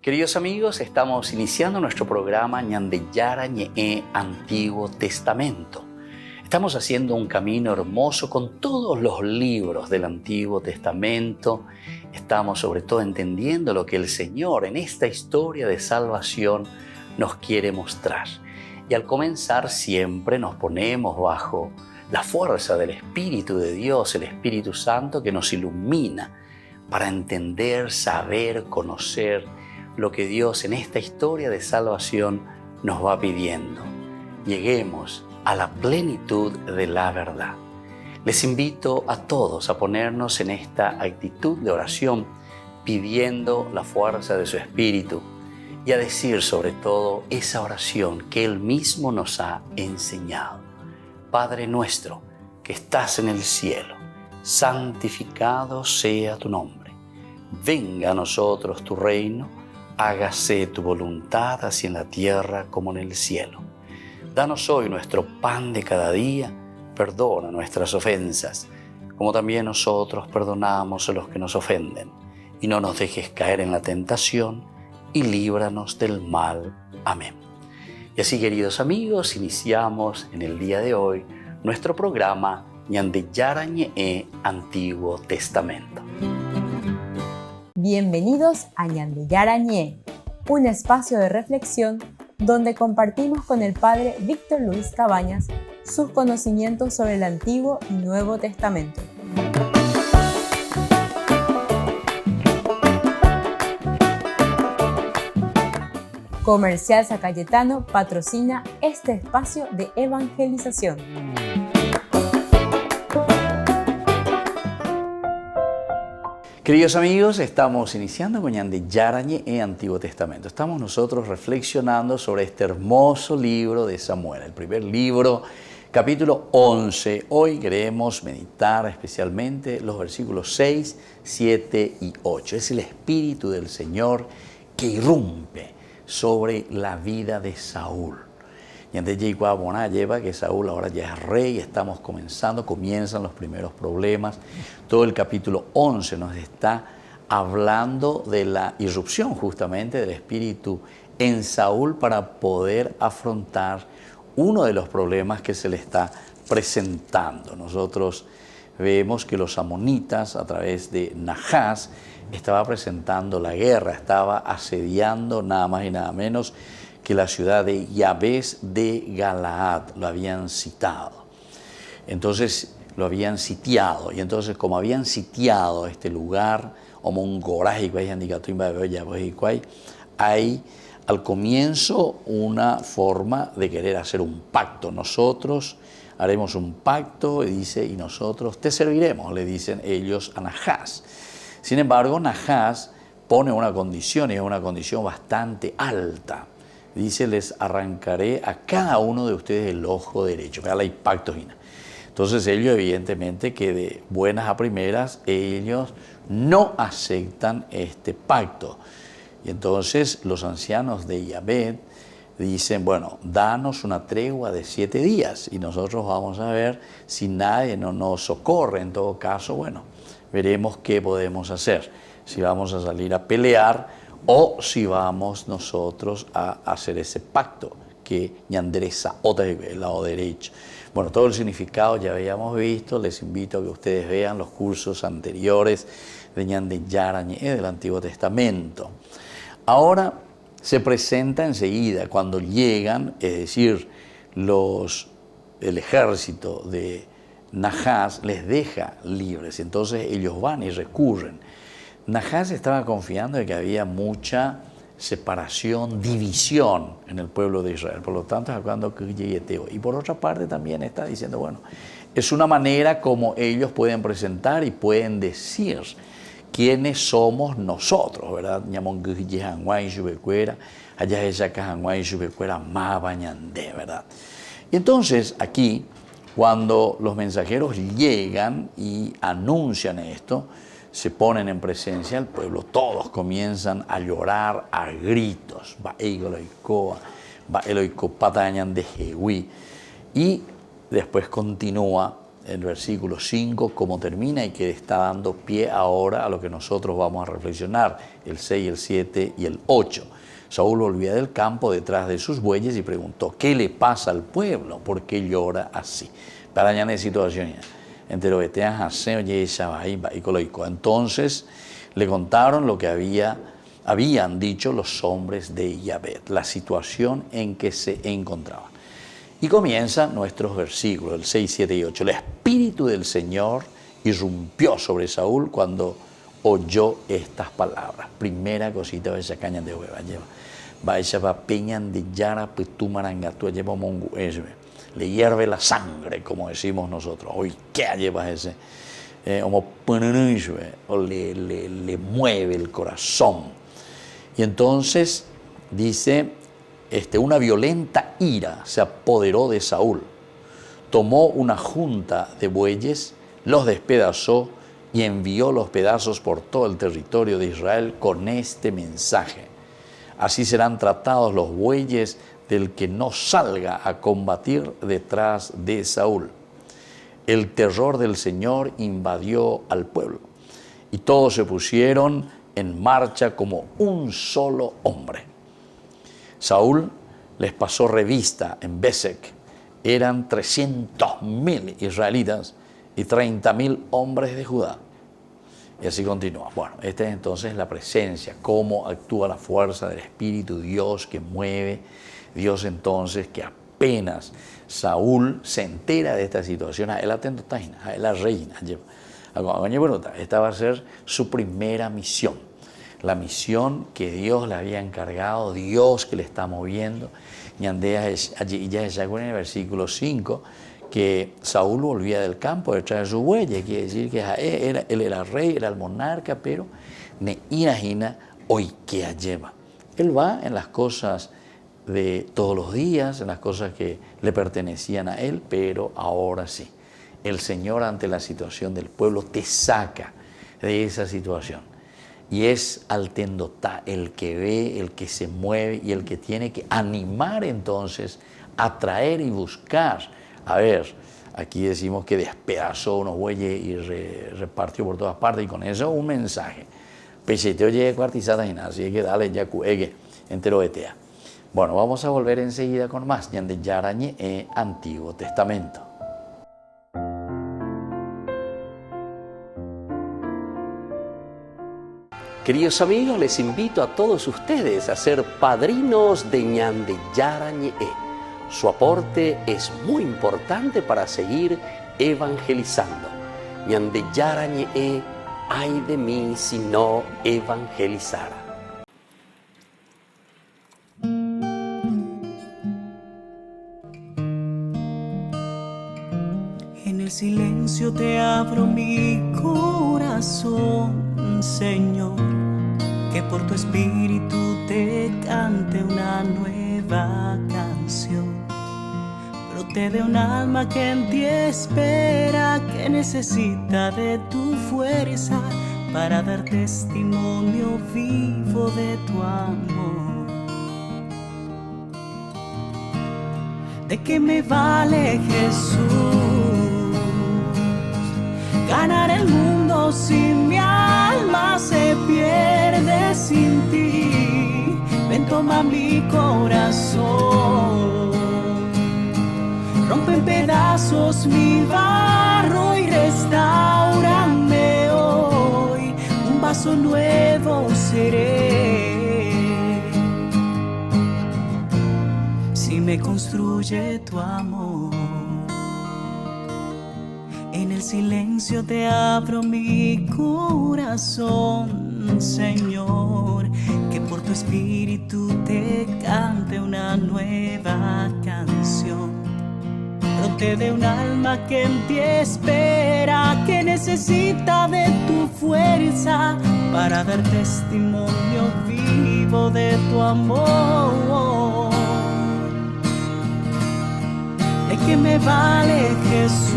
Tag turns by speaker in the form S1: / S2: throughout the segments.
S1: Queridos amigos, estamos iniciando nuestro programa Ñandeyara Ñe'e Antiguo Testamento. Estamos haciendo un camino hermoso con todos los libros del Antiguo Testamento. Estamos sobre todo entendiendo lo que el Señor en esta historia de salvación nos quiere mostrar. Y al comenzar siempre nos ponemos bajo la fuerza del Espíritu de Dios, el Espíritu Santo que nos ilumina para entender, saber, conocer lo que Dios en esta historia de salvación nos va pidiendo. Lleguemos a la plenitud de la verdad. Les invito a todos a ponernos en esta actitud de oración, pidiendo la fuerza de su Espíritu y a decir sobre todo esa oración que Él mismo nos ha enseñado. Padre nuestro que estás en el cielo, santificado sea tu nombre. Venga a nosotros tu reino, hágase tu voluntad así en la tierra como en el cielo. Danos hoy nuestro pan de cada día, perdona nuestras ofensas, como también nosotros perdonamos a los que nos ofenden. Y no nos dejes caer en la tentación, y líbranos del mal. Amén. Y así, queridos amigos, iniciamos en el día de hoy nuestro programa Ñandeyara Ñe'e Antiguo Testamento.
S2: Bienvenidos a Ñandeyara Ñe'e, un espacio de reflexión donde compartimos con el Padre Víctor Luis Cabañas sus conocimientos sobre el Antiguo y Nuevo Testamento. Comercial San Cayetano patrocina este espacio de evangelización.
S1: Queridos amigos, estamos iniciando con Ñandeyara Ñe'e Antiguo Testamento. Estamos nosotros reflexionando sobre este hermoso libro de Samuel, el primer libro, capítulo 11. Hoy queremos meditar especialmente los versículos 6, 7 y 8. Es el Espíritu del Señor que irrumpe sobre la vida de Saúl. Y antes de lleva que Saúl ahora ya es rey, comienzan los primeros problemas. Todo el capítulo 11 nos está hablando de la irrupción justamente del Espíritu en Saúl para poder afrontar uno de los problemas que se le está presentando. Nosotros vemos que los amonitas a través de Nahás estaba presentando la guerra, estaba asediando nada más y nada menos que la ciudad de Yabes de Galaad, lo habían citado. Entonces lo habían sitiado, y entonces como habían sitiado este lugar, hay al comienzo una forma de querer hacer un pacto. Nosotros haremos un pacto, y nosotros te serviremos, le dicen ellos a Nahás. Sin embargo, Nahás pone una condición, y es una condición bastante alta. Dice, les arrancaré a cada uno de ustedes el ojo derecho. Hay pactos. Entonces ellos evidentemente que de buenas a primeras, ellos no aceptan este pacto. Y entonces los ancianos de Yabed dicen, bueno, danos una tregua de 7 días y nosotros vamos a ver si nadie no nos socorre. En todo caso, bueno, veremos qué podemos hacer, si vamos a salir a pelear o si vamos nosotros a hacer ese pacto que ñandresa otra el lado derecho. Bueno, todo el significado ya habíamos visto, les invito a que ustedes vean los cursos anteriores de Ñandeyara Ñe'e del Antiguo Testamento. Ahora se presenta enseguida cuando llegan, es decir, el ejército de Nahás les deja libres, entonces ellos van y recurren. Nahás estaba confiando de que había mucha separación, división en el pueblo de Israel, por lo tanto es cuando y por otra parte también está diciendo, bueno, es una manera como ellos pueden presentar y pueden decir quiénes somos nosotros, ¿verdad? ¿Verdad? Y entonces aquí, cuando los mensajeros llegan y anuncian esto, se ponen en presencia del pueblo, todos comienzan a llorar a gritos, y después continúa el versículo 5, cómo termina y que está dando pie ahora a lo que nosotros vamos a reflexionar, el 6, el 7 y el 8. Saúl volvía del campo detrás de sus bueyes y preguntó, ¿qué le pasa al pueblo? ¿Por qué llora así? Para añadir situación. Entonces le contaron lo que habían dicho los hombres de Yahvé, la situación en que se encontraban. Y comienzan nuestros versículos, el 6, 7 y 8. El Espíritu del Señor irrumpió sobre Saúl cuando oyó estas palabras. Primera cosita, vaya caña de hueva, lleva. Vaya va peñan de yara, pitumarangatu, lleva mongu, le hierve la sangre, como decimos nosotros. Hoy, ¿qué llevas ese? O le mueve el corazón. Y entonces dice, una violenta ira se apoderó de Saúl. Tomó una junta de bueyes, los despedazó y envió los pedazos por todo el territorio de Israel con este mensaje. Así serán tratados los bueyes del que no salga a combatir detrás de Saúl. El terror del Señor invadió al pueblo y todos se pusieron en marcha como un solo hombre. Saúl les pasó revista en Besek. Eran 300.000 israelitas y 30.000 hombres de Judá. Y así continúa. Bueno, esta es entonces la presencia, cómo actúa la fuerza del Espíritu, Dios que mueve, Dios entonces que apenas Saúl se entera de esta situación, a él atento taina, a él la reina. Esta va a ser su primera misión, la misión que Dios le había encargado, Dios que le está moviendo. Y allí ya en el versículo 5, que Saúl volvía del campo detrás de su bueyes, quiere decir que él era rey, era el monarca, pero ne imagina hoy que lleva. Él va en las cosas de todos los días, en las cosas que le pertenecían a él, pero ahora sí, el Señor ante la situación del pueblo te saca de esa situación. Y es al tendotá, el que ve, el que se mueve y el que tiene que animar entonces, atraer y buscar. A ver, aquí decimos que despedazó unos bueyes y repartió por todas partes y con eso un mensaje. Pecheteo llegue cuartizada y nada, así que dale ya cuegue entero etea. Bueno, vamos a volver enseguida con más de Yarañe Antiguo Testamento.
S3: Queridos amigos, les invito a todos ustedes a ser padrinos de Ñande Yarañe. Su aporte es muy importante para seguir evangelizando. Ñande Yarañe, ay de mí si no evangelizara.
S4: En el silencio te abro mi corazón, Señor, que por tu espíritu te cante una nueva canción. Brote de un alma que en ti espera, que necesita de tu fuerza para dar testimonio vivo de tu amor. ¿De qué me vale, Jesús, ganar el mundo si mi alma se pierde sin ti? Ven, toma mi corazón, rompe en pedazos mi barro y restaurame hoy. Un vaso nuevo seré si me construye tu amor. En el silencio te abro mi corazón, Señor, que por tu espíritu te cante una nueva canción. Brote de un alma que en ti espera, que necesita de tu fuerza para dar testimonio vivo de tu amor. ¿De qué me vale, Jesús,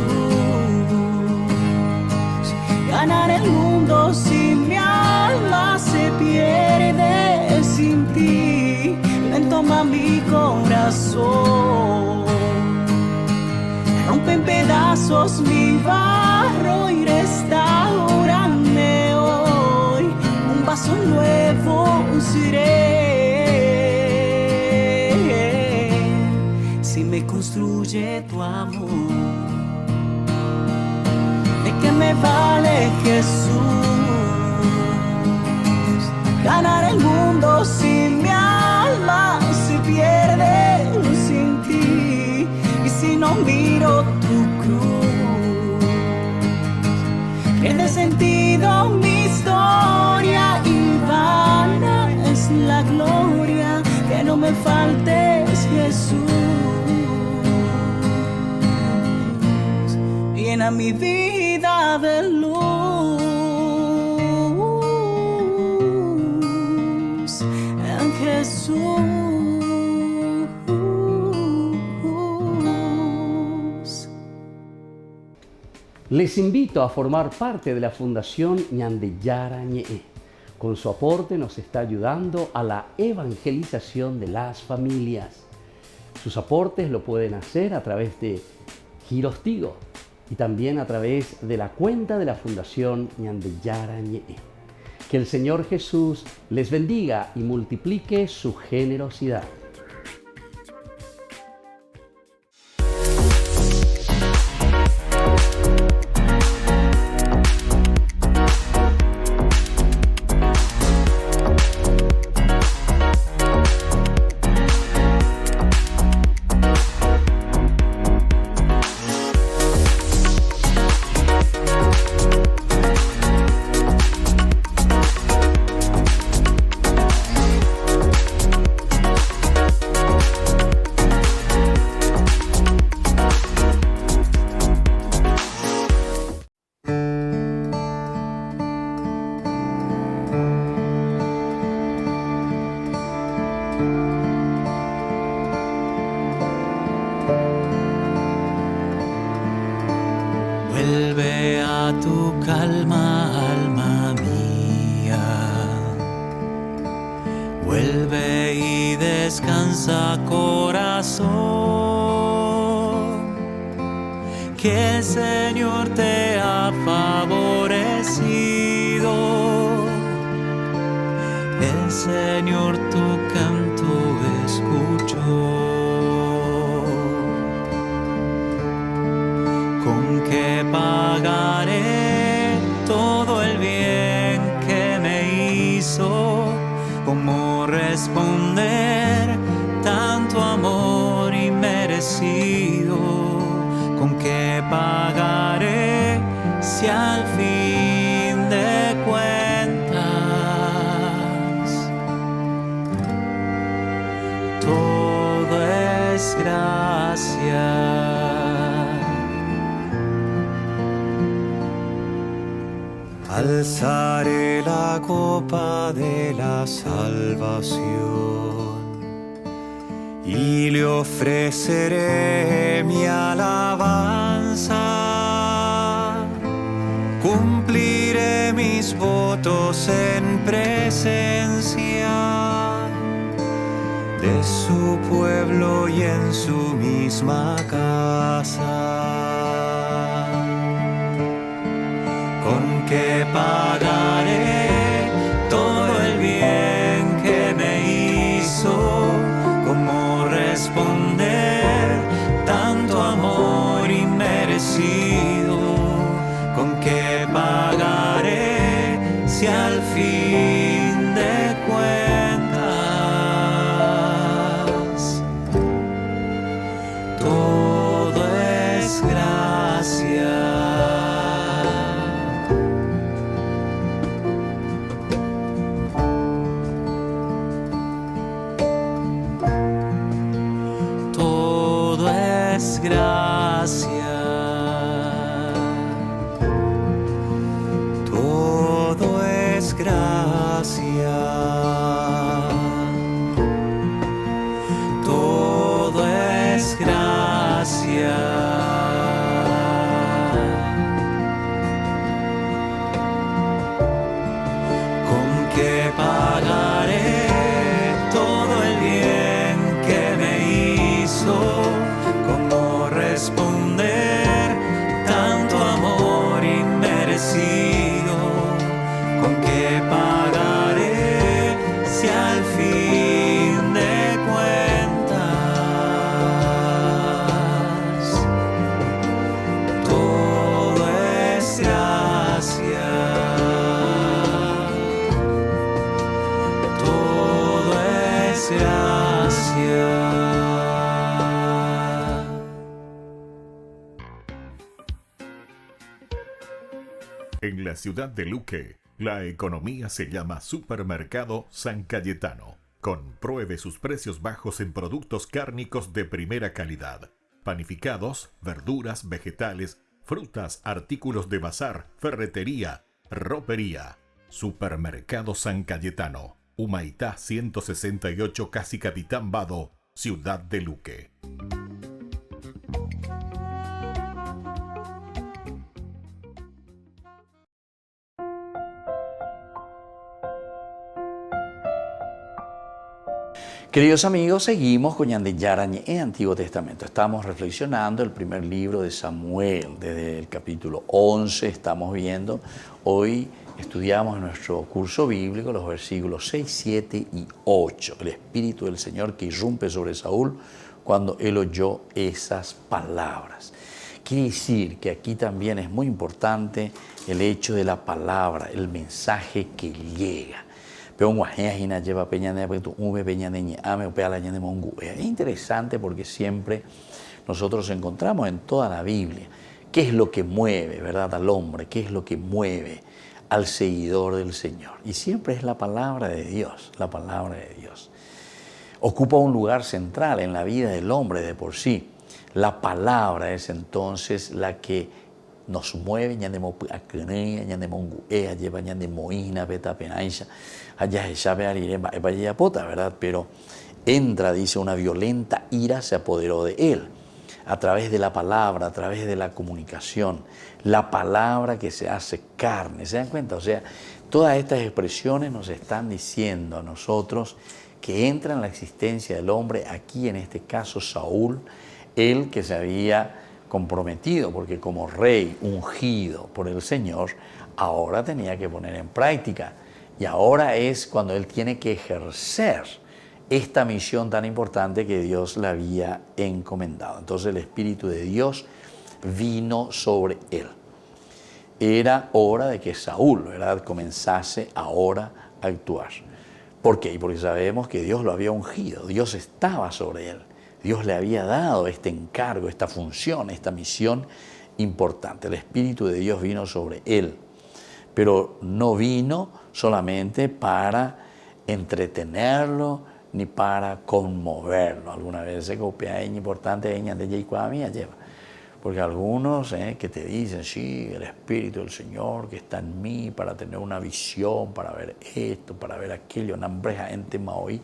S4: ganar el mundo si mi alma se pierde sin ti? Ven, toma mi corazón, rompe en pedazos pasos mi barro y restaurame hoy. Un vaso nuevo seré si me construye tu amor. ¿De qué me vale, Jesús, ganar el mundo si mi alma se pierde sin ti? Y si no miro tu cruz, pierde sentido mi historia y vana es la gloria. Que no me faltes, Jesús. Llena mi vida de luz en Jesús.
S3: Les invito a formar parte de la Fundación Ñande Yarañe. Con su aporte nos está ayudando a la evangelización de las familias. Sus aportes lo pueden hacer a través de Giros Tigo y también a través de la cuenta de la Fundación Ñande Yarañe. Que el Señor Jesús les bendiga y multiplique su generosidad.
S4: Vuelve a tu calma, alma mía. Vuelve y descansa, corazón. Que el Señor te ha favorecido. El Señor tu canto escuchó. ¿Con qué pagaré todo el bien que me hizo? ¿Cómo responder tanto amor inmerecido? ¿Con qué pagaré si al fin de cuentas todo es gracia? Alzaré la copa de la salvación y le ofreceré mi alabanza. Cumpliré mis votos en presencia de su pueblo y en su misma casa. ¿Con qué pagaré todo el bien que me hizo? ¿Cómo responder tanto amor inmerecido? ¿Con qué pagaré si al fin de cuentas todo es gracia? Gracia, todo es gracia, todo es gracia. ¿Con qué pagaré todo el bien que me hizo? ¿Cómo responder saciar.
S5: En la ciudad de Luque, la economía se llama Supermercado San Cayetano. Compruebe sus precios bajos en productos cárnicos de primera calidad. Panificados, verduras, vegetales, frutas, artículos de bazar, ferretería, ropería. Supermercado San Cayetano, Humaitá 168, Casi Capitán Vado, ciudad de Luque.
S1: Queridos amigos, seguimos con Ñande Yarañe en Antiguo Testamento. Estamos reflexionando el primer libro de Samuel, desde el capítulo 11 estamos viendo. Hoy estudiamos en nuestro curso bíblico los versículos 6, 7 y 8. El Espíritu del Señor que irrumpe sobre Saúl cuando él oyó esas palabras. Quiere decir que aquí también es muy importante el hecho de la palabra, el mensaje que llega. Es interesante porque siempre nosotros encontramos en toda la Biblia qué es lo que mueve, ¿verdad?, al hombre, qué es lo que mueve al seguidor del Señor. Y siempre es la palabra de Dios, la palabra de Dios. Ocupa un lugar central en la vida del hombre de por sí. La palabra es entonces la que nos mueve, ¿verdad? Pero entra, dice, una violenta ira se apoderó de él. A través de la palabra, a través de la comunicación, la palabra que se hace carne. ¿Se dan cuenta? O sea, todas estas expresiones nos están diciendo a nosotros que entra en la existencia del hombre, aquí en este caso Saúl, él que se había comprometido, porque como rey ungido por el Señor, ahora tenía que poner en práctica. Y ahora es cuando él tiene que ejercer esta misión tan importante que Dios le había encomendado. Entonces el Espíritu de Dios vino sobre él. Era hora de que Saúl, ¿verdad?, comenzase ahora a actuar. ¿Por qué? Porque sabemos que Dios lo había ungido, Dios estaba sobre él. Dios le había dado este encargo, esta función, esta misión importante. El Espíritu de Dios vino sobre él, pero no vino solamente para entretenerlo ni para conmoverlo. Alguna vez se copia es importante lleva. Porque algunos que te dicen, sí, el Espíritu del Señor que está en mí para tener una visión, para ver esto, para ver aquello, nambreja ente maoí,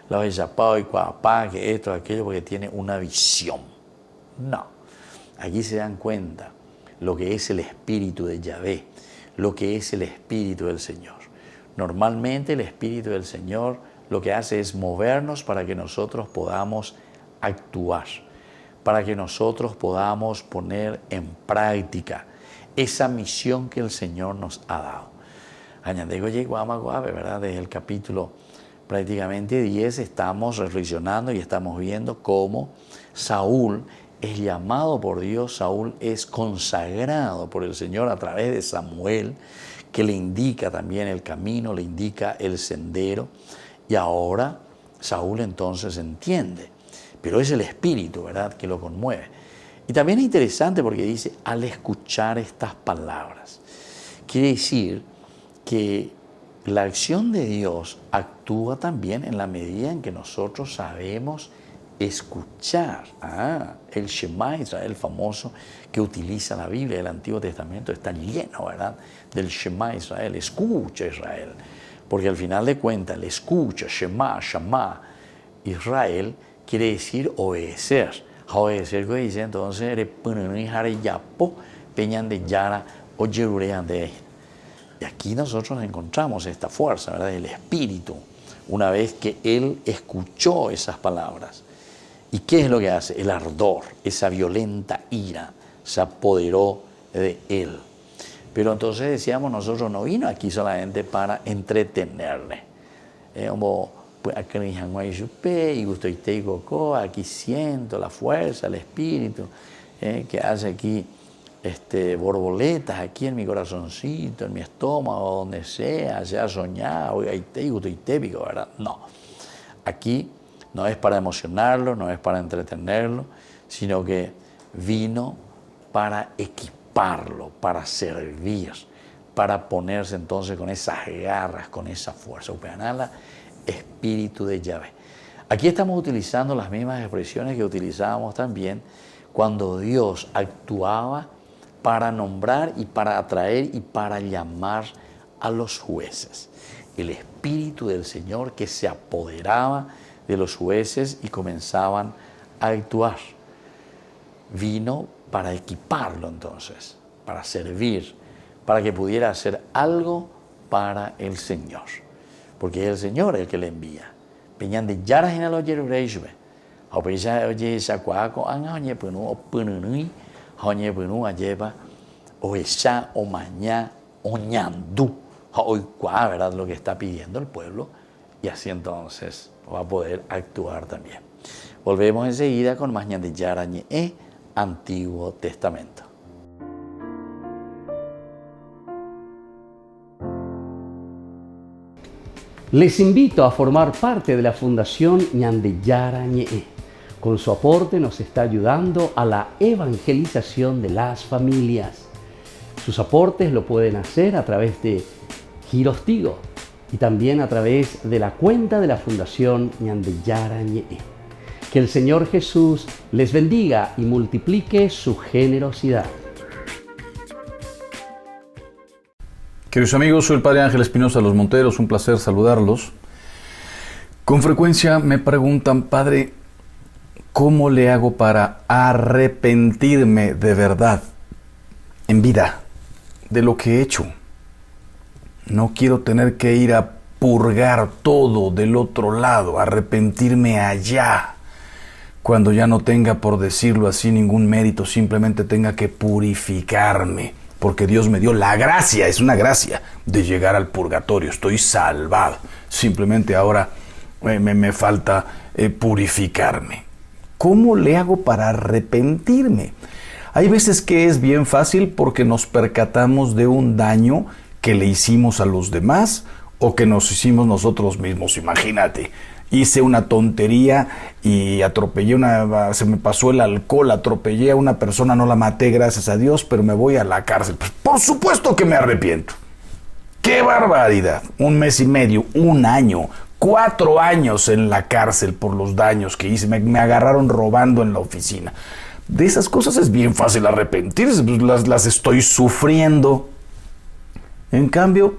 S1: la bellapao y cuapá, que esto, aquello, porque tiene una visión. No, aquí se dan cuenta lo que es el Espíritu de Yahvé, lo que es el Espíritu del Señor. Normalmente el Espíritu del Señor lo que hace es movernos para que nosotros podamos actuar, para que nosotros podamos poner en práctica esa misión que el Señor nos ha dado. Añandego Yeguamaguave, ¿verdad? Desde el capítulo prácticamente 10 estamos reflexionando y estamos viendo cómo Saúl es llamado por Dios, Saúl es consagrado por el Señor a través de Samuel, que le indica también el camino, le indica el sendero, y ahora Saúl entonces entiende. Pero es el Espíritu, ¿verdad?, que lo conmueve. Y también es interesante porque dice, al escuchar estas palabras. Quiere decir que la acción de Dios actúa también en la medida en que nosotros sabemos escuchar. El Shema Israel famoso que utiliza la Biblia del Antiguo Testamento está lleno, ¿verdad?, del Shema Israel. Escucha Israel. Porque al final de cuentas, el escucha, Shema, Shama, Israel, quiere decir obedecer. Obedecer, que dice entonces, y aquí nosotros encontramos esta fuerza, ¿verdad?, del Espíritu, una vez que él escuchó esas palabras. ¿Y qué es lo que hace? El ardor, esa violenta ira, se apoderó de él. Pero entonces decíamos, nosotros no vino aquí solamente para entretenerle. Aquí siento la fuerza, el Espíritu, que hace aquí borboletas aquí en mi corazoncito, en mi estómago, donde sea soñado, ¿verdad? No. aquí no es para emocionarlo, no es para entretenerlo, sino que vino para equiparlo, para servir, para ponerse entonces con esas garras, con esa fuerza. Upeanala, espíritu de Yahvé. Aquí estamos utilizando las mismas expresiones que utilizábamos también cuando Dios actuaba para nombrar y para atraer y para llamar a los jueces. El Espíritu del Señor que se apoderaba de los jueces y comenzaban a actuar. Vino para equiparlo entonces, para servir, para que pudiera hacer algo para el Señor. Porque es el Señor el que le envía. Peñan de yaras en los Jerusalén. A pesar de esa cuaco, han oye penu o punui, oye penu alleva o esa o maña o ñandú. Hoy cuá, ¿verdad? Lo que está pidiendo el pueblo, y así entonces va a poder actuar también. Volvemos enseguida con más de Yarañe, Antiguo Testamento.
S3: Les invito a formar parte de la Fundación Ñandeyara Ñe'e. Con su aporte nos está ayudando a la evangelización de las familias. Sus aportes lo pueden hacer a través de Giros Tigo y también a través de la cuenta de la Fundación Ñandeyara Ñe'e. Que el Señor Jesús les bendiga y multiplique su generosidad.
S6: Queridos amigos, soy el Padre Ángel Espinosa de los Monteros, un placer saludarlos. Con frecuencia me preguntan, Padre, ¿cómo le hago para arrepentirme de verdad en vida de lo que he hecho? No quiero tener que ir a purgar todo del otro lado, arrepentirme allá, cuando ya no tenga, por decirlo así, ningún mérito, simplemente tenga que purificarme, porque Dios me dio la gracia, es una gracia, de llegar al purgatorio. Estoy salvado, simplemente ahora me falta purificarme. ¿Cómo le hago para arrepentirme? Hay veces que es bien fácil porque nos percatamos de un daño que le hicimos a los demás o que nos hicimos nosotros mismos. Imagínate, hice una tontería y atropellé se me pasó el alcohol, atropellé a una persona, no la maté, gracias a Dios, pero me voy a la cárcel. Pues por supuesto que me arrepiento. ¡Qué barbaridad! 1 mes y medio, 1 año, 4 años en la cárcel por los daños que hice. Me agarraron robando en la oficina. De esas cosas es bien fácil arrepentirse, pues las estoy sufriendo. En cambio,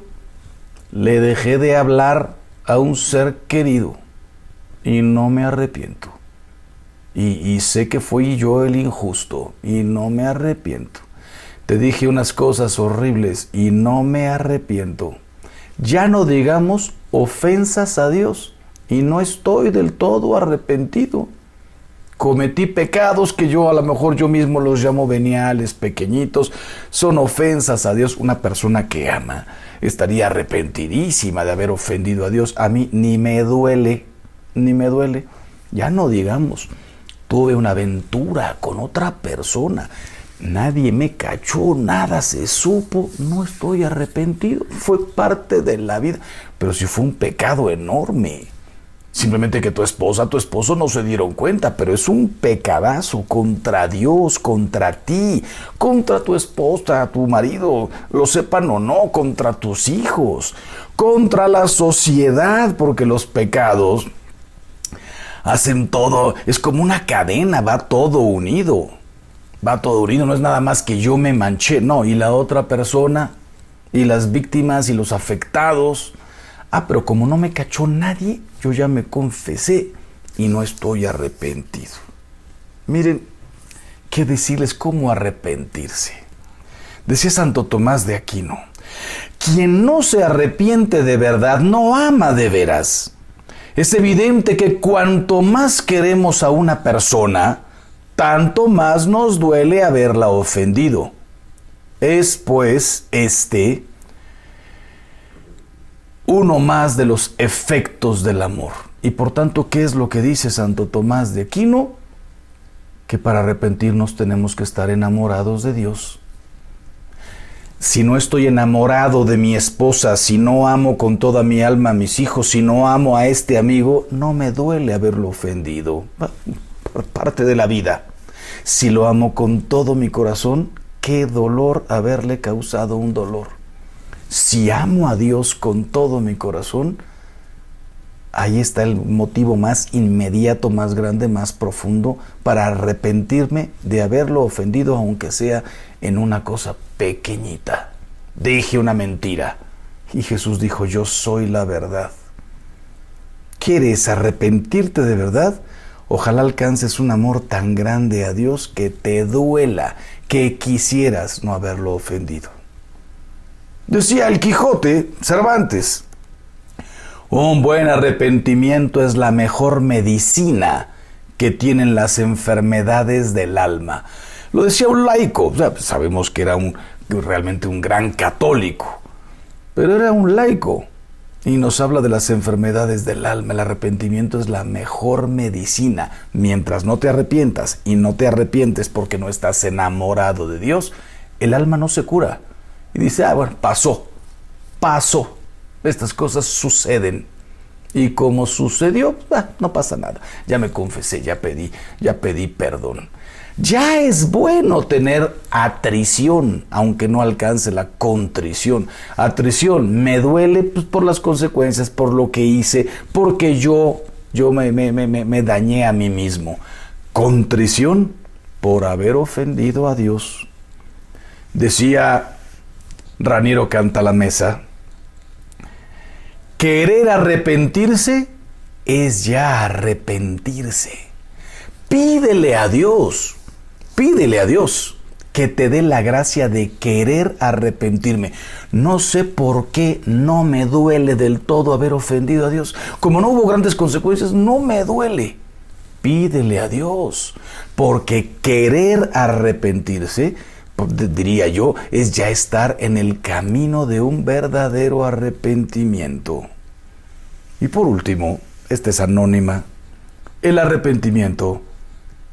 S6: le dejé de hablar a un ser querido y no me arrepiento. Y sé que fui yo el injusto y no me arrepiento. Te dije unas cosas horribles y no me arrepiento. Ya no digamos ofensas a Dios y no estoy del todo arrepentido. Cometí pecados que a lo mejor yo mismo los llamo veniales, pequeñitos, son ofensas a Dios. Una persona que ama estaría arrepentidísima de haber ofendido a Dios. A mí ni me duele. Ya no digamos, tuve una aventura con otra persona, nadie me cachó, nada se supo, no estoy arrepentido, fue parte de la vida, pero sí fue un pecado enorme. Simplemente que tu esposa, tu esposo no se dieron cuenta, pero es un pecadazo contra Dios, contra ti, contra tu esposa, tu marido, lo sepan o no, contra tus hijos, contra la sociedad, porque los pecados hacen todo, es como una cadena, va todo unido, no es nada más que yo me manché, no, y la otra persona, y las víctimas, y los afectados. Pero como no me cachó nadie, yo ya me confesé y no estoy arrepentido. Miren, qué decirles cómo arrepentirse. Decía Santo Tomás de Aquino, quien no se arrepiente de verdad no ama de veras. Es evidente que cuanto más queremos a una persona, tanto más nos duele haberla ofendido. Es pues uno más de los efectos del amor. Y por tanto, ¿qué es lo que dice Santo Tomás de Aquino? Que para arrepentirnos tenemos que estar enamorados de Dios. si no estoy enamorado de mi esposa, si no amo con toda mi alma a mis hijos, si no amo a este amigo, no me duele haberlo ofendido. Parte de la vida. Si lo amo con todo mi corazón, qué dolor haberle causado un dolor. Si amo a Dios con todo mi corazón, ahí está el motivo más inmediato, más grande, más profundo para arrepentirme de haberlo ofendido, aunque sea en una cosa pequeñita. Dije una mentira y Jesús dijo: yo soy la verdad. ¿Quieres arrepentirte de verdad? Ojalá alcances un amor tan grande a Dios que te duela, que quisieras no haberlo ofendido. Decía el Quijote, Cervantes: un buen arrepentimiento es la mejor medicina que tienen las enfermedades del alma. Lo decía un laico. O sea, sabemos que era realmente un gran católico, pero era un laico y nos habla de las enfermedades del alma. El arrepentimiento es la mejor medicina. Mientras no te arrepientas, y no te arrepientes porque no estás enamorado de Dios, el alma no se cura. Y dice: bueno, pasó. Estas cosas suceden. Y como sucedió, no pasa nada. Ya me confesé, ya pedí perdón. Ya es bueno tener atrición, aunque no alcance la contrición. Atrición, me duele por las consecuencias, por lo que hice, porque yo me dañé a mí mismo. Contrición, por haber ofendido a Dios. Decía Raniero Cantalamessa: querer arrepentirse es ya arrepentirse. Pídele a Dios que te dé la gracia de querer arrepentirme. No sé por qué no me duele del todo haber ofendido a Dios. Como no hubo grandes consecuencias, no me duele. Pídele a Dios, porque querer arrepentirse, diría yo, es ya estar en el camino de un verdadero arrepentimiento. Y por último, esta es anónima: el arrepentimiento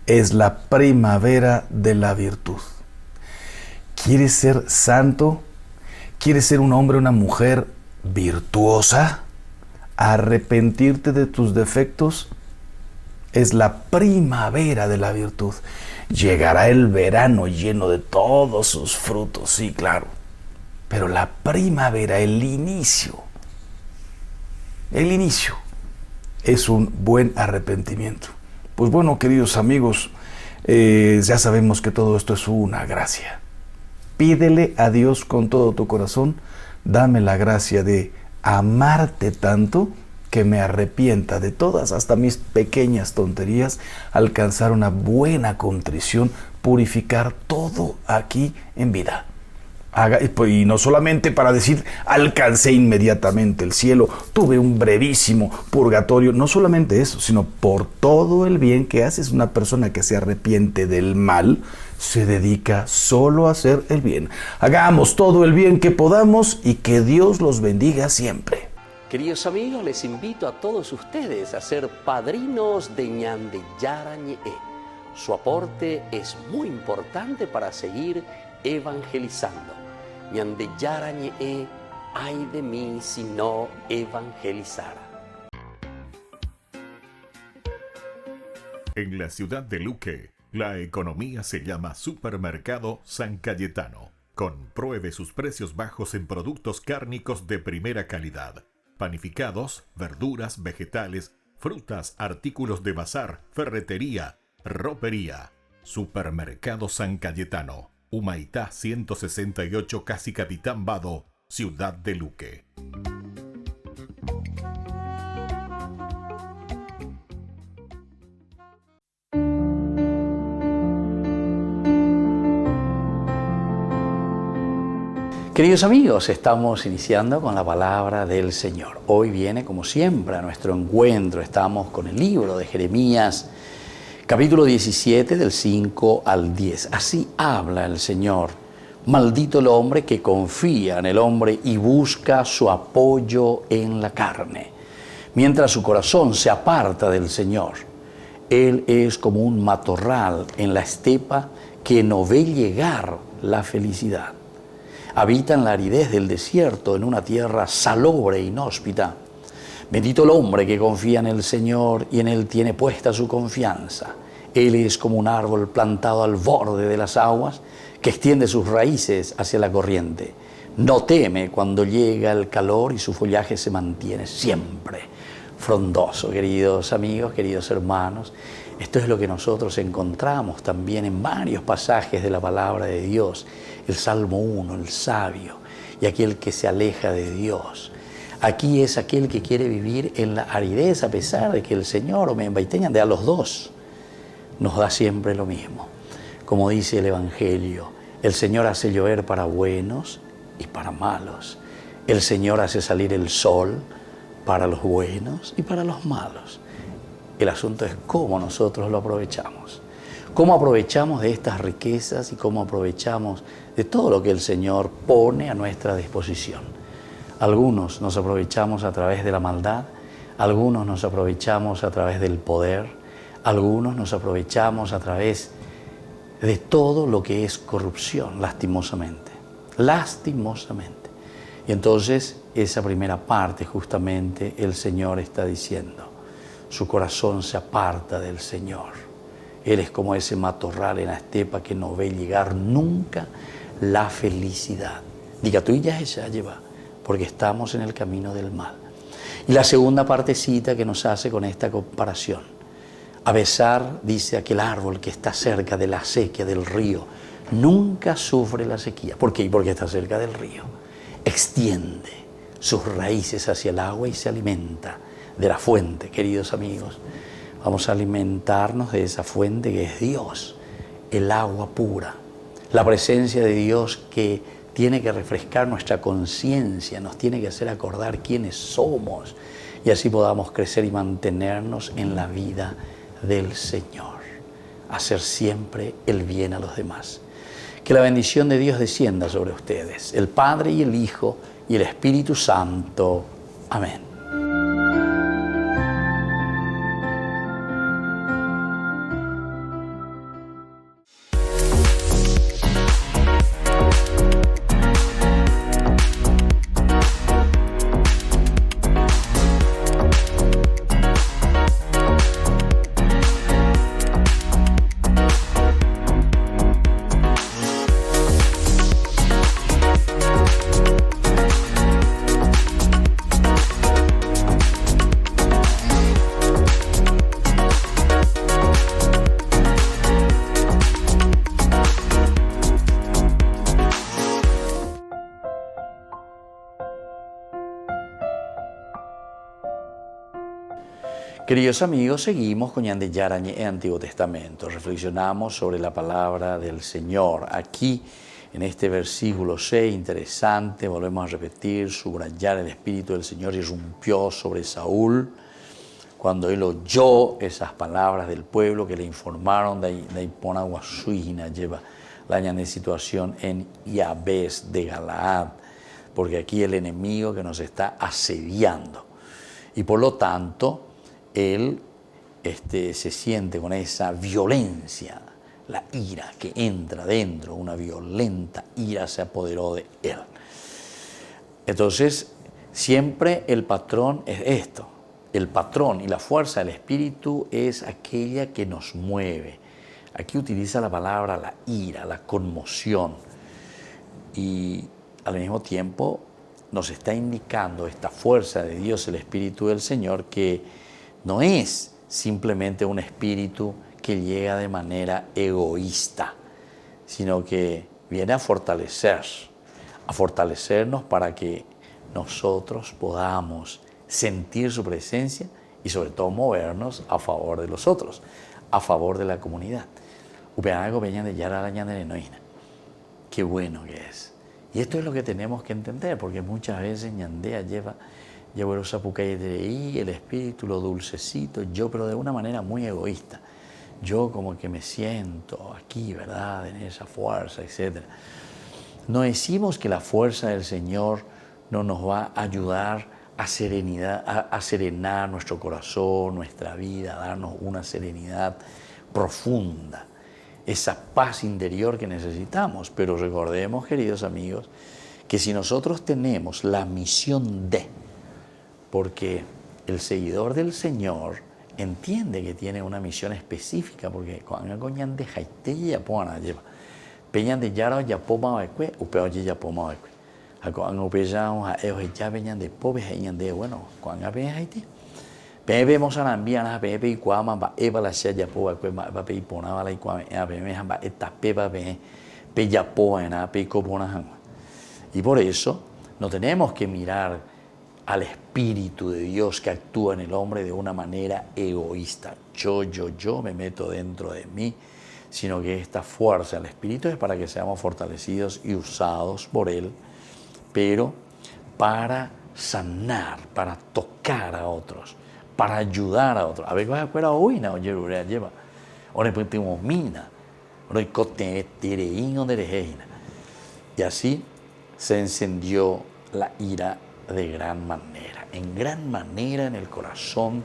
S6: es la primavera de la virtud. ¿Quieres ser santo? ¿Quieres ser un hombre o una mujer virtuosa? Arrepentirte de tus defectos es la primavera de la virtud. Llegará el verano lleno de todos sus frutos, sí, claro. Pero la primavera, el inicio es un buen arrepentimiento. Pues bueno, queridos amigos, ya sabemos que todo esto es una gracia. Pídele a Dios con todo tu corazón: dame la gracia de amarte tanto que me arrepienta de todas, hasta mis pequeñas tonterías, alcanzar una buena contrición, purificar todo aquí en vida. Y no solamente para decir: alcancé inmediatamente el cielo, tuve un brevísimo purgatorio. No solamente eso, sino por todo el bien que haces. Una persona que se arrepiente del mal se dedica solo a hacer el bien. Hagamos todo el bien que podamos y que Dios los bendiga siempre.
S3: Queridos amigos, les invito a todos ustedes a ser padrinos de Ñande Yarañe. Su aporte es muy importante para seguir evangelizando. Ñande Yarañe, ay de mí si no evangelizara.
S5: En la ciudad de Luque, la economía se llama Supermercado San Cayetano. Compruebe sus precios bajos en productos cárnicos de primera calidad. Panificados, verduras, vegetales, frutas, artículos de bazar, ferretería, ropería. Supermercado San Cayetano, Humaitá 168, Casi Capitán Vado, Ciudad de Luque.
S1: Queridos amigos, estamos iniciando con la palabra del Señor. Hoy viene, como siempre, a nuestro encuentro. Estamos con el libro de Jeremías, capítulo 17, del 5 al 10. Así habla el Señor. Maldito el hombre que confía en el hombre y busca su apoyo en la carne, mientras su corazón se aparta del Señor. Él es como un matorral en la estepa que no ve llegar la felicidad. Habita en la aridez del desierto, en una tierra salobre e inhóspita. Bendito el hombre que confía en el Señor y en Él tiene puesta su confianza. Él es como un árbol plantado al borde de las aguas que extiende sus raíces hacia la corriente. No teme cuando llega el calor y su follaje se mantiene siempre frondoso. Queridos amigos, queridos hermanos, esto es lo que nosotros encontramos también en varios pasajes de la palabra de Dios. El Salmo 1, el sabio y aquel que se aleja de Dios. Aquí es aquel que quiere vivir en la aridez a pesar de que el Señor, o Membaiteñan, de a los dos, nos da siempre lo mismo. Como dice el Evangelio, el Señor hace llover para buenos y para malos. El Señor hace salir el sol para los buenos y para los malos. El asunto es cómo nosotros lo aprovechamos. Cómo aprovechamos de estas riquezas y cómo aprovechamos de todo lo que el Señor pone a nuestra disposición. Algunos nos aprovechamos a través de la maldad, algunos nos aprovechamos a través del poder, algunos nos aprovechamos a través de todo lo que es corrupción, lastimosamente. Lastimosamente. Y entonces, esa primera parte, justamente, el Señor está diciendo, su corazón se aparta del Señor. Él es como ese matorral en la estepa que no ve llegar nunca la felicidad. Diga tú y ya ella lleva, porque estamos en el camino del mal. Y la segunda partecita que nos hace con esta comparación. A pesar, dice, aquel árbol que está cerca de la sequía del río, nunca sufre la sequía. ¿Por qué? Porque está cerca del río. Extiende sus raíces hacia el agua y se alimenta de la fuente, queridos amigos. Vamos a alimentarnos de esa fuente que es Dios, el agua pura, la presencia de Dios que tiene que refrescar nuestra conciencia, nos tiene que hacer acordar quiénes somos y así podamos crecer y mantenernos en la vida del Señor. Hacer siempre el bien a los demás. Que la bendición de Dios descienda sobre ustedes, el Padre y el Hijo y el Espíritu Santo. Amén. Queridos amigos, seguimos con Ñande Yarañe en Antiguo Testamento. Reflexionamos sobre la palabra del Señor. Aquí, en este versículo 6, interesante, volvemos a repetir, subrayar el Espíritu del Señor irrumpió sobre Saúl cuando él oyó esas palabras del pueblo que le informaron de Iponaguasuina, lleva la Ñande situación en Yabes de Galaad, porque aquí el enemigo que nos está asediando. Y por lo tanto, él se siente con esa violencia, la ira que entra dentro, una violenta ira se apoderó de él. Entonces, siempre el patrón es esto. El patrón y la fuerza del Espíritu es aquella que nos mueve. Aquí utiliza la palabra la ira, la conmoción. Y al mismo tiempo nos está indicando esta fuerza de Dios, el Espíritu del Señor, que no es simplemente un espíritu que llega de manera egoísta, sino que viene a fortalecernos para que nosotros podamos sentir su presencia y sobre todo movernos a favor de los otros, a favor de la comunidad. Qué bueno que es. Y esto es lo que tenemos que entender, porque muchas veces Ñandea lleva el espíritu, lo dulcecito, yo, pero de una manera muy egoísta. Yo como que me siento aquí, ¿verdad?, en esa fuerza, etc. No decimos que la fuerza del Señor no nos va a ayudar a serenar nuestro corazón, nuestra vida, a darnos una serenidad profunda. esa paz interior que necesitamos. Pero recordemos, queridos amigos, que si nosotros tenemos la misión de, porque el seguidor del Señor entiende que tiene una misión específica, porque cuando coñan de jaite ya pona lleva peñan de yaro ya poma baekue upeo ya poma baekue cuando pejamos a ellos ya peñan de pobre peñan de bueno cuando ve jaite vemos a la envían a pepe y cuama va eva la ya po baekue va pe pona la y cuama a pe me va esta pepa pe ya po en a pe copona. Y por eso no tenemos que mirar al Espíritu de Dios que actúa en el hombre de una manera egoísta. Yo me meto dentro de mí, sino que esta fuerza del Espíritu es para que seamos fortalecidos y usados por Él, pero para sanar, para tocar a otros, para ayudar a otros. A ver, vas a fuera hoy, no, lleva. Ahora pues tenemos mina, ahora cote tereín de reina. Y así se encendió la ira de gran manera. En gran manera en el corazón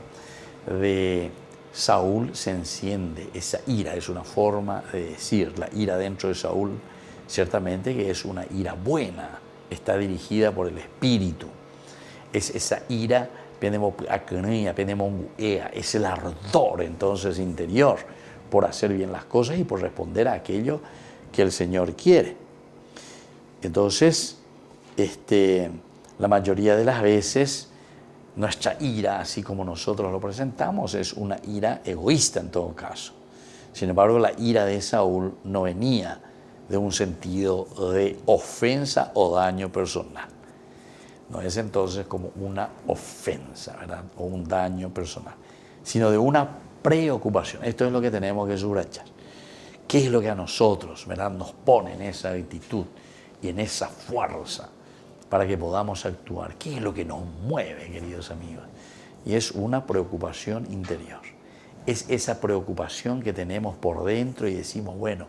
S1: de Saúl se enciende esa ira. Es una forma de decir, la ira dentro de Saúl, ciertamente que es una ira buena, está dirigida por el Espíritu. Es esa ira, es el ardor entonces interior por hacer bien las cosas y por responder a aquello que el Señor quiere. Entonces, la mayoría de las veces nuestra ira, así como nosotros lo presentamos, es una ira egoísta en todo caso. Sin embargo, la ira de Saúl no venía de un sentido de ofensa o daño personal. No es entonces como una ofensa, ¿verdad? O un daño personal, sino de una preocupación. Esto es lo que tenemos que subrayar. ¿Qué es lo que a nosotros, ¿verdad?, nos pone en esa actitud y en esa fuerza para que podamos actuar? ¿Qué es lo que nos mueve, queridos amigos? Y es una preocupación interior. Es esa preocupación que tenemos por dentro y decimos, bueno,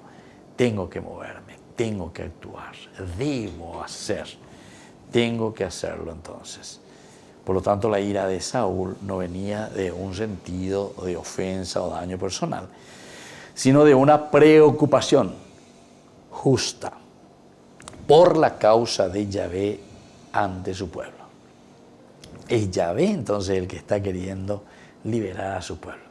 S1: tengo que moverme, tengo que actuar, debo hacer, tengo que hacerlo entonces. Por lo tanto, la ira de Saúl no venía de un sentido de ofensa o daño personal, sino de una preocupación justa por la causa de Yahvé ante su pueblo. Es Yahvé entonces el que está queriendo liberar a su pueblo.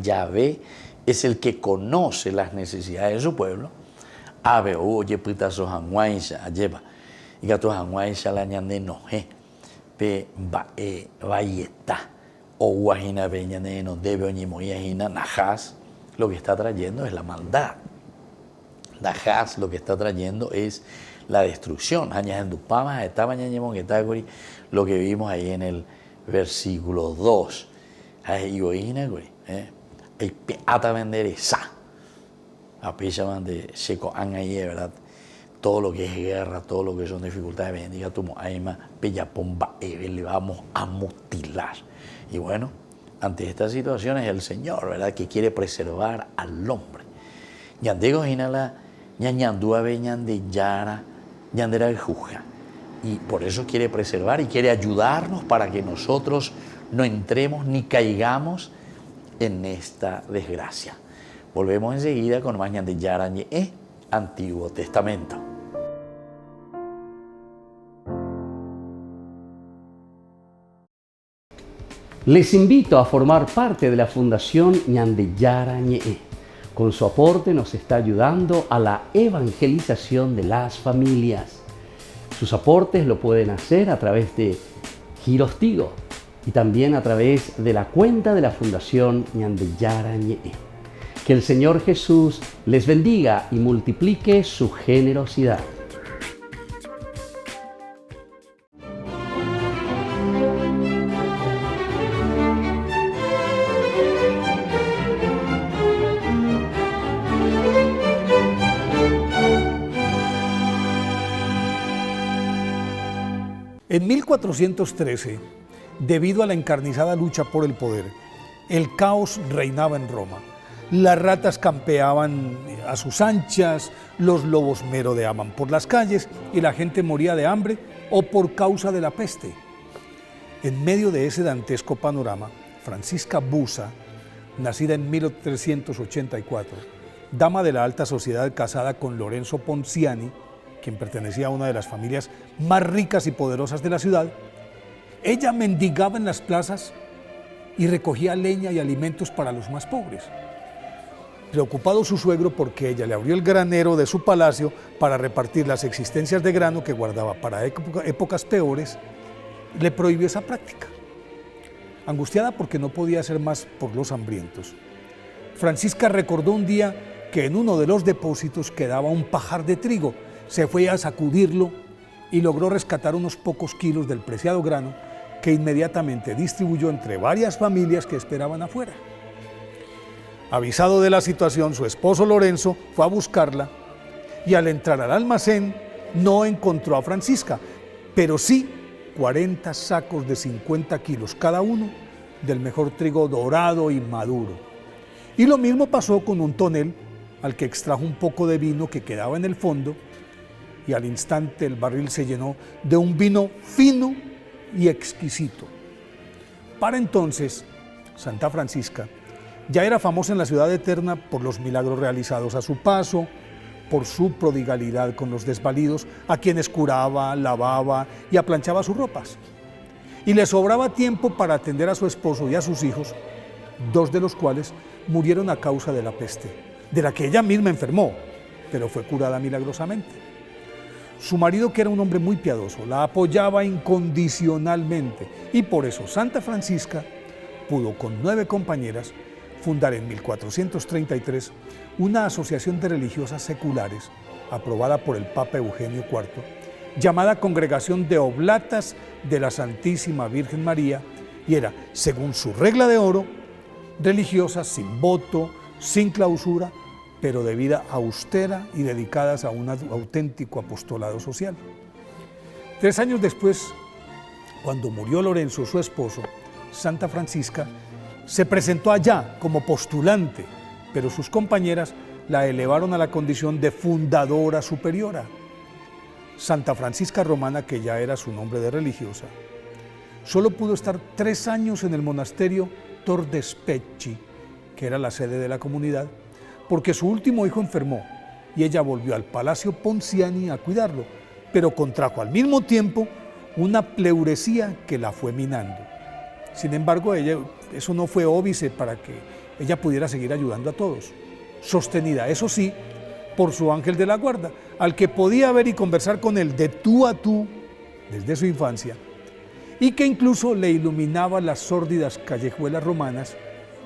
S1: Yahvé es el que conoce las necesidades de su pueblo. Abe oye pitazo hanguaisha lleva y gato hanguaisha la ñande noje pe vayeta o guajina beñane no debe oñimoyajina najas. Lo que está trayendo es la maldad. Najas lo que está trayendo es la destrucción. Lo que vimos ahí en el versículo 2. ¿Verdad? Todo lo que es guerra, todo lo que son dificultades, bendiga tu moaima, le vamos a mutilar. Y bueno, ante estas situaciones el Señor, ¿verdad?, que quiere preservar al hombre. Yandego hinala, ñañandúa beñande yara, ñandera juja. Y por eso quiere preservar y quiere ayudarnos para que nosotros no entremos ni caigamos en esta desgracia. Volvemos enseguida con más ñande yara ñe, Antiguo Testamento.
S3: Les invito a formar parte de la Fundación Ñandeyara Ñe'e. Con su aporte nos está ayudando a la evangelización de las familias. Sus aportes lo pueden hacer a través de Giros Tigo y también a través de la cuenta de la Fundación Ñandeyara Ñe'e. Que el Señor Jesús les bendiga y multiplique su generosidad.
S7: En 1413, debido a la encarnizada lucha por el poder, el caos reinaba en Roma. Las ratas campeaban a sus anchas, los lobos merodeaban por las calles y la gente moría de hambre o por causa de la peste. En medio de ese dantesco panorama, Francisca Busa, nacida en 1384, dama de la alta sociedad casada con Lorenzo Ponziani, quien pertenecía a una de las familias más ricas y poderosas de la ciudad, ella mendigaba en las plazas y recogía leña y alimentos para los más pobres. Preocupado su suegro porque ella le abrió el granero de su palacio para repartir las existencias de grano que guardaba para épocas peores, le prohibió esa práctica. Angustiada porque no podía hacer más por los hambrientos, Francisca recordó un día que en uno de los depósitos quedaba un pajar de trigo. Se fue a sacudirlo y logró rescatar unos pocos kilos del preciado grano que inmediatamente distribuyó entre varias familias que esperaban afuera. Avisado de la situación, su esposo Lorenzo fue a buscarla y al entrar al almacén no encontró a Francisca, pero sí 40 sacos de 50 kilos cada uno del mejor trigo dorado y maduro. Y lo mismo pasó con un tonel al que extrajo un poco de vino que quedaba en el fondo y al instante el barril se llenó de un vino fino y exquisito. Para entonces, Santa Francisca ya era famosa en la ciudad eterna por los milagros realizados a su paso, por su prodigalidad con los desvalidos, a quienes curaba, lavaba y aplanchaba sus ropas. Y le sobraba tiempo para atender a su esposo y a sus hijos, dos de los cuales murieron a causa de la peste, de la que ella misma enfermó, pero fue curada milagrosamente. Su marido, que era un hombre muy piadoso, la apoyaba incondicionalmente y por eso Santa Francisca pudo con 9 compañeras fundar en 1433 una asociación de religiosas seculares aprobada por el Papa Eugenio IV, llamada Congregación de Oblatas de la Santísima Virgen María, y era, según su regla de oro, religiosas sin voto, sin clausura, pero de vida austera y dedicadas a un auténtico apostolado social. 3 años después, cuando murió Lorenzo, su esposo, Santa Francisca se presentó allá como postulante, pero sus compañeras la elevaron a la condición de fundadora superiora. Santa Francisca Romana, que ya era su nombre de religiosa, solo pudo estar 3 años en el monasterio Tor de Specchi, que era la sede de la comunidad, porque su último hijo enfermó y ella volvió al Palacio Ponziani a cuidarlo, pero contrajo al mismo tiempo una pleuresía que la fue minando. Sin embargo, eso no fue óbice para que ella pudiera seguir ayudando a todos, sostenida, eso sí, por su ángel de la guarda, al que podía ver y conversar con él de tú a tú desde su infancia, y que incluso le iluminaba las sórdidas callejuelas romanas,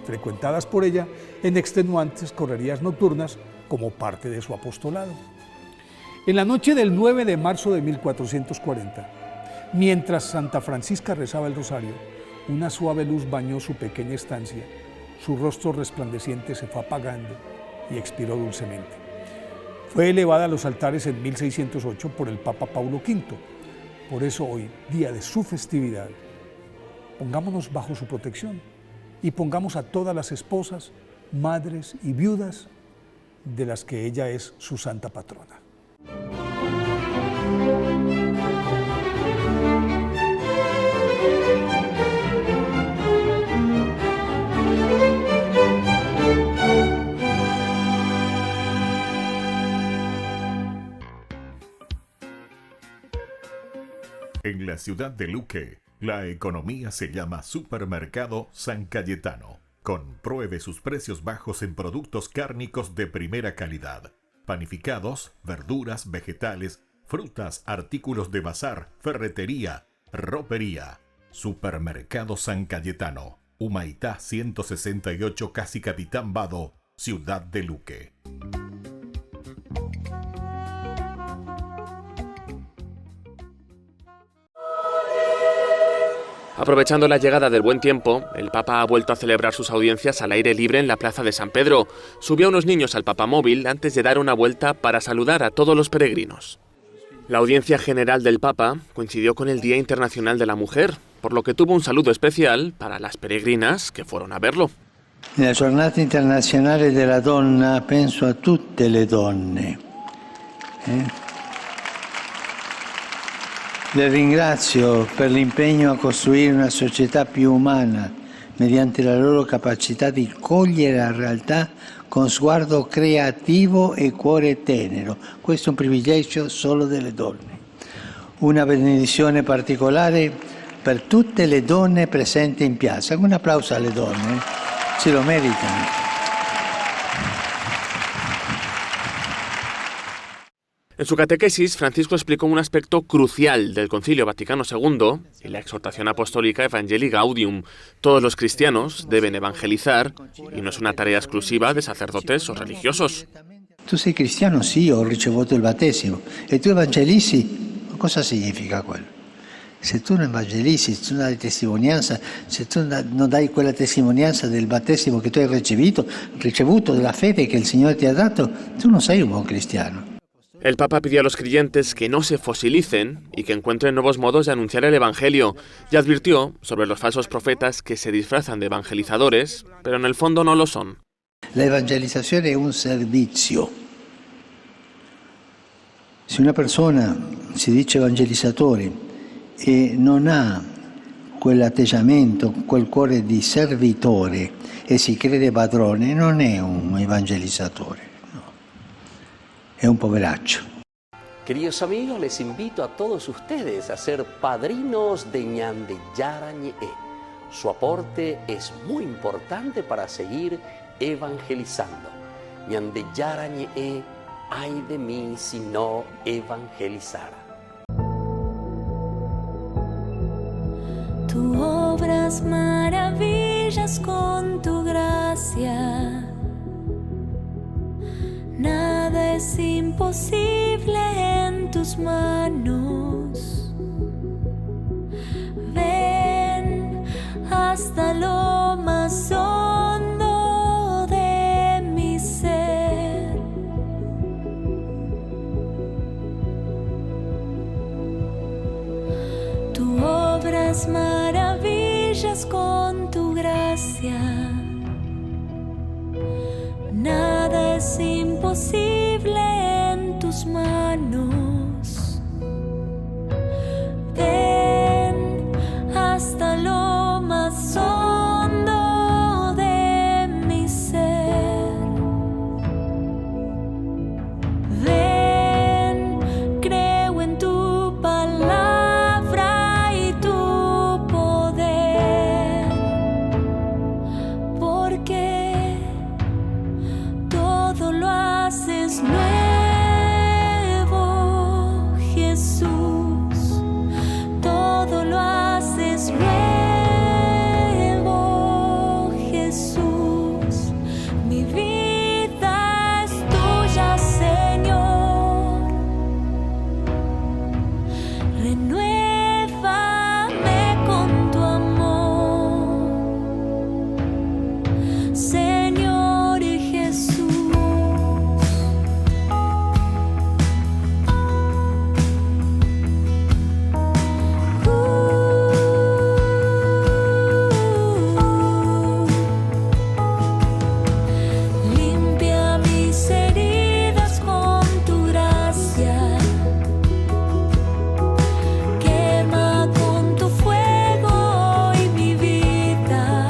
S7: frecuentadas por ella en extenuantes correrías nocturnas como parte de su apostolado. En la noche del 9 de marzo de 1440, mientras Santa Francisca rezaba el rosario, una suave luz bañó su pequeña estancia, su rostro resplandeciente se fue apagando y expiró dulcemente. Fue elevada a los altares en 1608 por el Papa Paulo V. Por eso hoy, día de su festividad, pongámonos bajo su protección y pongamos a todas las esposas, madres y viudas de las que ella es su santa patrona.
S5: En la ciudad de Luque, la economía se llama Supermercado San Cayetano. Compruebe sus precios bajos en productos cárnicos de primera calidad. Panificados, verduras, vegetales, frutas, artículos de bazar, ferretería, ropería. Supermercado San Cayetano. Humaitá 168, Casi Capitán Vado, ciudad de Luque.
S8: Aprovechando la llegada del buen tiempo, el Papa ha vuelto a celebrar sus audiencias al aire libre en la Plaza de San Pedro. Subió a unos niños al papamóvil antes de dar una vuelta para saludar a todos los peregrinos. La audiencia general del Papa coincidió con el Día Internacional de la Mujer, por lo que tuvo un saludo especial para las peregrinas que fueron a verlo.
S9: Nella giornata internazionale della donna penso a tutte le donne. Le ringrazio per l'impegno a costruire una società più umana, mediante la loro capacità di cogliere la realtà con sguardo creativo e cuore tenero. Questo è un privilegio solo delle donne. Una benedizione particolare per tutte le donne presenti in piazza. Un applauso alle donne, se lo meritano.
S8: En su catequesis, Francisco explicó un aspecto crucial del Concilio Vaticano II y la exhortación apostólica Evangelii Gaudium. Todos los cristianos deben evangelizar y no es una tarea exclusiva de sacerdotes o religiosos.
S9: Tu sei cristiano? Sì, ho ricevuto il battesimo. E tu evangelizzi? Cosa significa quello? Se tu non evangelizzi, se tu non dai testimonianza, se tu non dai quella testimonianza del battesimo che tu hai ricevuto della fede che il Signore ti ha dato, tu non sei un buon cristiano.
S8: El Papa pidió a los creyentes que no se fosilicen y que encuentren nuevos modos de anunciar el Evangelio, y advirtió sobre los falsos profetas que se disfrazan de evangelizadores, pero en el fondo no lo son.
S9: La evangelizzazione è un servizio. Se una persona si dice evangelizzatore e non ha quell'atteggiamento, quel cuore di servitore e si crede padrone, non è un evangelizzatore. Es un poveraccio.
S3: Queridos amigos, les invito a todos ustedes a ser padrinos de Ñande Yarañe. Su aporte es muy importante para seguir evangelizando. Ñande Yarañe, ay de mí si no evangelizara.
S10: Tú obras maravillas con tu gracia. Nada es imposible en tus manos. Ven hasta lo más hondo de mi ser. Tú obras maravillas con tu gracia. Nada es imposible en tus manos. Ven hasta lo más hondo de mi ser. Ven, creo en tu palabra y tu poder, porque todo lo haces nuevo, Jesús. Todo lo haces nuevo, Jesús. Mi vida es tuya, Señor. Renuévame con tu amor, Señor y Jesús. Limpia mis heridas con tu gracia. Quema con tu fuego hoy mi vida.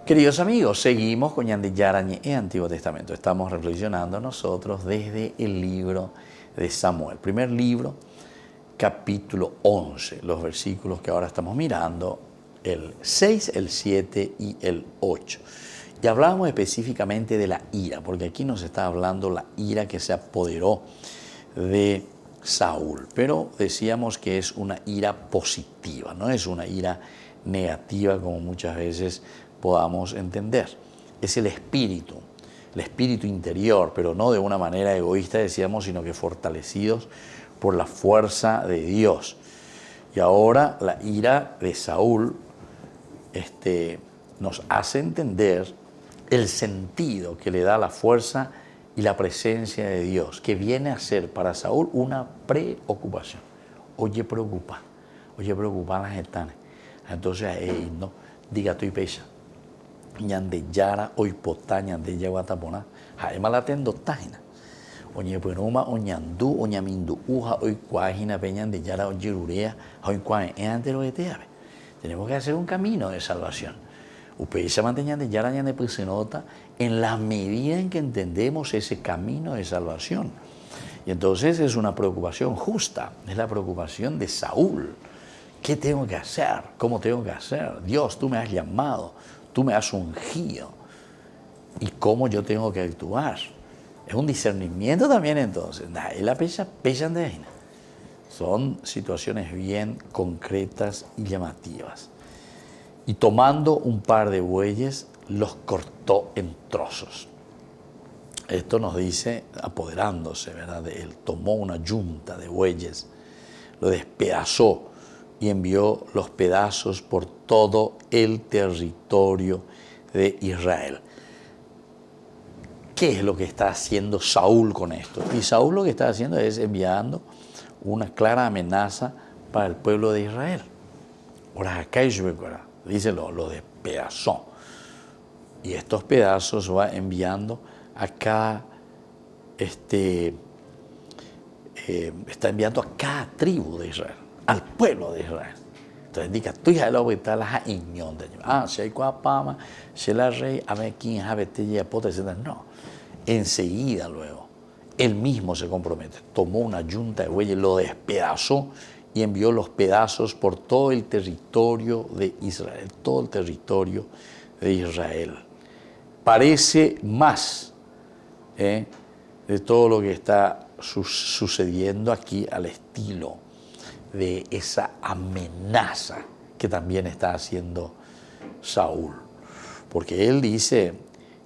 S1: Queridos amigos, seguimos con Ñande Yarañe en Antiguo Testamento. Estamos reflexionando nosotros desde el libro de Samuel. Primer libro, capítulo 11, los versículos que ahora estamos mirando, el 6, el 7 y el 8. Y hablamos específicamente de la ira, porque aquí nos está hablando la ira que se apoderó de Saúl. Pero decíamos que es una ira positiva, no es una ira negativa como muchas veces podamos entender. Es el espíritu interior, pero no de una manera egoísta, decíamos, sino que fortalecidos por la fuerza de Dios. Y ahora la ira de Saúl nos hace entender el sentido que le da la fuerza y la presencia de Dios, que viene a ser para Saúl una preocupación. Oye, preocupa las gitanas. Entonces, no, diga tu y pecha. Ñande yara oipota ñande yaguatapona. Jaema la tendo tajina. Oñe pueruma oñandú oñamindu uja oicuajina peñande yara oyirurea oicuaje entero de teave. Tenemos que hacer un camino de salvación. Ustedes se mantenían de yara ñande pusenota en la medida en que entendemos ese camino de salvación. Y entonces es una preocupación justa, es la preocupación de Saúl. ¿Qué tengo que hacer? ¿Cómo tengo que hacer? Dios, tú me has llamado, tú me has ungido. ¿Y cómo yo tengo que actuar? Es un discernimiento también entonces. Y la pechan de ahí. Son situaciones bien concretas y llamativas. Y tomando un par de bueyes, los cortó en trozos. Esto nos dice apoderándose, ¿verdad? Él tomó una yunta de bueyes, lo despedazó y envió los pedazos por todo el territorio de Israel. ¿Qué es lo que está haciendo Saúl con esto? Y Saúl lo que está haciendo es enviando una clara amenaza para el pueblo de Israel. Ahora, acá dice lo despedazó. Y estos pedazos va enviando a cada, está enviando a cada tribu de Israel, al pueblo de Israel. Entonces diga, tú ya lo ves la iñón de si hay cuapama, si la rey, a ver quién habete ya pote, no. Enseguida luego, él mismo se compromete, tomó una yunta de bueyes, lo despedazó y envió los pedazos por todo el territorio de Israel, todo el territorio de Israel. Parece más de todo lo que está sucediendo aquí al estilo de esa amenaza que también está haciendo Saúl. Porque él dice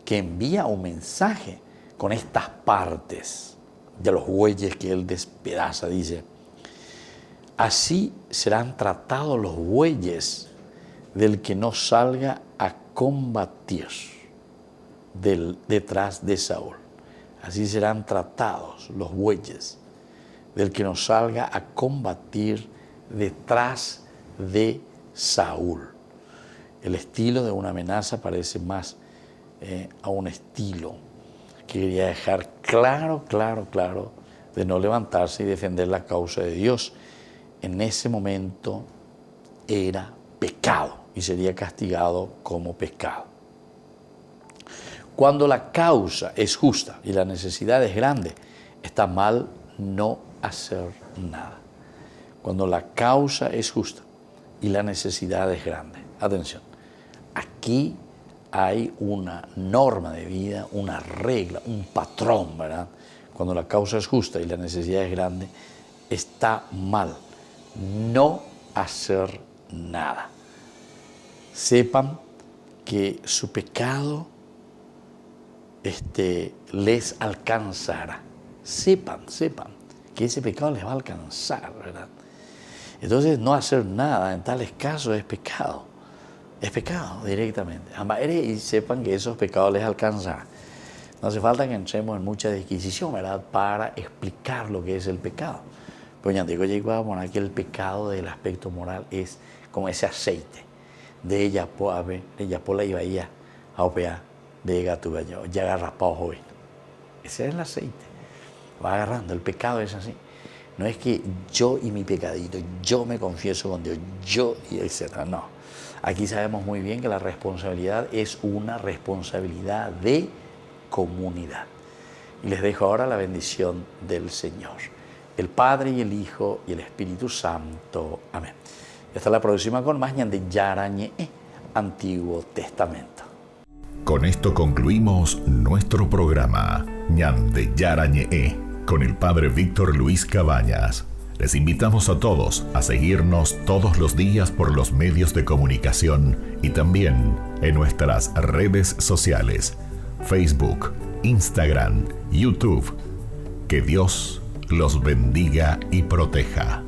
S1: que envía un mensaje con estas partes de los bueyes que él despedaza. Dice, así serán tratados los bueyes del que no salga a combatir detrás de Saúl. Así serán tratados los bueyes del que no salga a combatir detrás de Saúl. El estilo de una amenaza parece más a un estilo que quería dejar claro de no levantarse y defender la causa de Dios. En ese momento era pecado y sería castigado como pecado. Cuando la causa es justa y la necesidad es grande, está mal no hacer nada. Cuando la causa es justa y la necesidad es grande. Atención, aquí hay una norma de vida, una regla, un patrón, ¿verdad? Cuando la causa es justa y la necesidad es grande, está mal no hacer nada. Sepan que su pecado les alcanzará. Sepan que ese pecado les va a alcanzar, ¿verdad? Entonces, no hacer nada en tales casos es pecado. Es pecado directamente. Y sepan que esos pecados les alcanzarán. No hace falta que entremos en mucha disquisición, ¿verdad?, para explicar lo que es el pecado. Pero ya digo, que el pecado del aspecto moral es como ese aceite. De ella por la ibaía a opear, de gato ya agarra pa joven. Ese es el aceite. Va agarrando. El pecado es así. No es que yo y mi pecadito, yo me confieso con Dios, yo y etcétera. No. Aquí sabemos muy bien que la responsabilidad es una responsabilidad de comunidad. Y les dejo ahora la bendición del Señor, el Padre y el Hijo y el Espíritu Santo. Amén. Y hasta la próxima con más Ñande Yarañe, Antiguo Testamento.
S5: Con esto concluimos nuestro programa Ñande Yarañe con el Padre Víctor Luis Cabañas. Les invitamos a todos a seguirnos todos los días por los medios de comunicación y también en nuestras redes sociales, Facebook, Instagram, YouTube. Que Dios los bendiga y proteja.